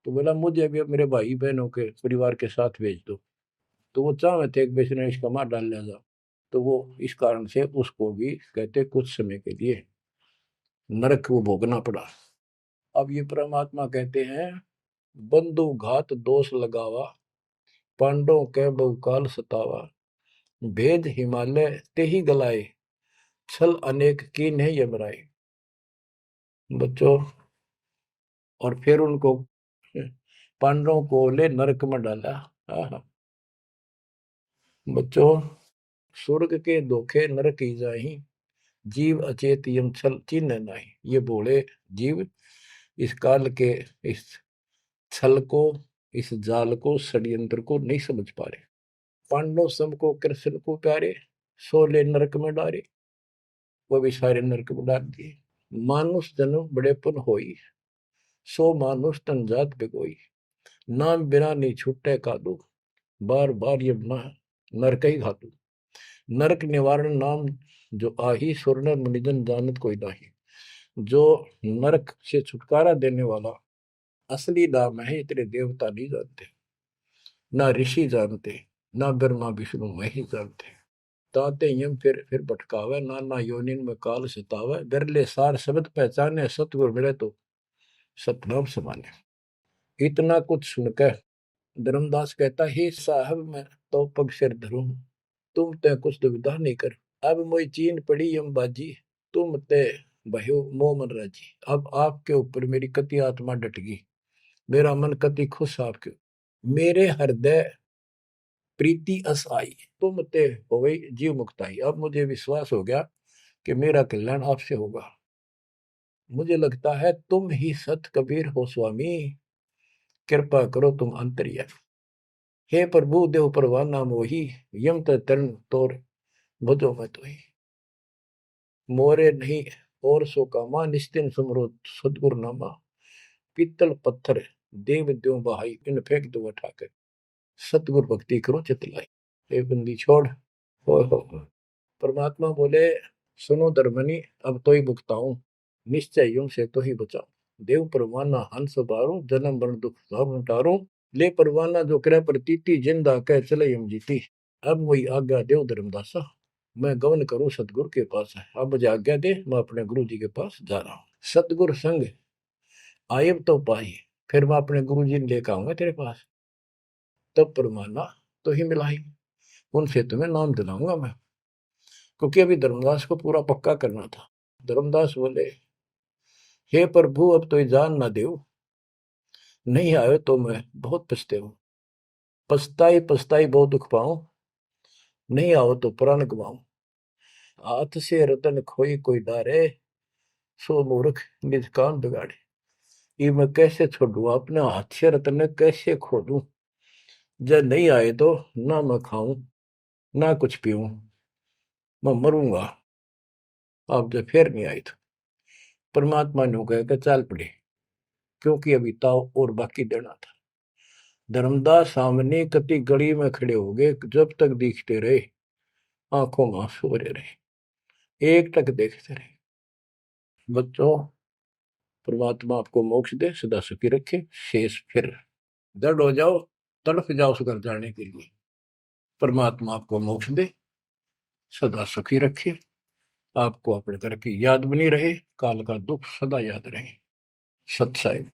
तो बोला मुझे भी अब मेरे भाई बहनों के परिवार के साथ भेज दो। तो वो चाहे थे कि बेचने इसका मार डाल लिया जाओ। तो वो इस कारण से उसको भी कहते कुछ समय के लिए नरक को भोगना पड़ा। अब ये परमात्मा कहते हैं बंधु घात दोष लगावा, पांडवों के बहुकाल सतावा, भेद हिमालय ते ही गलाए, छल अनेक की नहीं यमराए। बच्चों, और फिर उनको पांडवों को ले नरक में डाला। बच्चों, स्वर्ग के धोखे नरक ही जाही, जीव अचेत यम छल चिन्ह नहीं। ये बोले जीव इस काल के इस छल को, इस जाल को, षड्यंत्र को नहीं समझ पा रहे। पांडव सम को कृष्ण को प्यारे, सोले नरक में डारे, वो भी सारे नरक में डाल दिए। मानुष जन्म बड़े पुन होई, सो मानुष तन जात बिगोई, नाम बिना नहीं छूटे कादू, बार बार ये नरक ही घातू। नरक निवारण नाम जो आही, सुरनर मुनिजन जानत कोई नाही। जो नरक से छुटकारा देने वाला असली नाम है, इतने देवता नहीं जानते, ना ऋषि जानते, ना ब्रह्मा विष्णु वही जानते। ताते यम फिर भटकावे, नाना योनिन में काल सतावे, बिरले सार शब्द पहचाने, सतगुरु मिले तो सतनाम समाने। इतना कुछ सुनकर धर्मदास कहता ही साहब मैं तो पग सिर धरूं, तुम ते कुछ दुविधा नहीं कर। अब मोई चीन पड़ी यम बाजी, तुम ते भयो मोह मन राजी। अब आपके ऊपर मेरी कति आत्मा डट गई, मेरा मन कति खुश आपके। मेरे हृदय प्रीति अस आई, तुम ते हो गई जीव मुक्ताई। अब मुझे विश्वास हो गया कि मेरा कल्याण आपसे होगा। मुझे लगता है तुम ही सत कबीर हो स्वामी, कृपा करो तुम अंतर्यामी। हे प्रभु देव परवाना मोही, यम तरण तोर भजो मत ही। मोरे नहीं और सो कामा, निस्तिन सुमरो सदगुरु नामा। पीतल पत्थर देव द्यो बहाई, इन फेंक दो उठाकर, सतगुरु भक्ति करो चितलाई। ये बंदी छोड़। हो। परमात्मा बोले सुनो धर्मनी, अब तो ही भुगताऊं, निश्चय यूं से तो ही बचाऊं। देव परवाना हंस बारू, जन्म मरण दुख सब टारू। ले परवाना जो करे प्रतीति, जिंदा कह चले यम जीती। अब वही आज्ञा देव धर्मदासा, मैं गमन करूं सतगुरु के पास है। अब मुझे आज्ञा दे, मैं अपने गुरु जी के पास जा रहा हूँ। सतगुरु संग आयब तो पाई, फिर मैं अपने गुरु जी ने लेकर आऊंगा तेरे पास। तब परमाना तो ही मिलाई, उनसे तुम्हें नाम दिलाऊंगा मैं। क्योंकि अभी धर्मदास को पूरा पक्का करना था। धर्मदास बोले हे प्रभु अब तो जान ना दे, नहीं आयो तो मैं बहुत पछते हूँ। पछताई पछताई बहुत दुख पाऊं, नहीं आओ तो प्राण गवाऊं। हाथ से रतन खोई कोई डारे, सो मूर्ख निज कान बिगाड़े। ये मैं कैसे छोड़ू, अपने हाथ से रतन कैसे खो दूं। जब नहीं आए तो ना मैं खाऊं ना कुछ पीऊं, मैं मरूंगा। आप जब फिर नहीं आए तो परमात्मा ने कहा कि चाल पड़े, क्योंकि अभी ताव और बाकी देना था। धर्मदास सामने कति गली में खड़े हो गए, जब तक दिखते रहे आंखों में आंसू भरे रहे, एक टक देखते रहे। बच्चों, परमात्मा आपको मोक्ष दे, सदा सुखी रखे, शेष फिर दृढ़ हो जाओ, तड़फ जाओ उस घर जाने के लिए। परमात्मा आपको मोक्ष दे, सदा सुखी रखे, आपको अपने घर की याद बनी रहे, काल का दुख सदा याद रहे। सत्साई।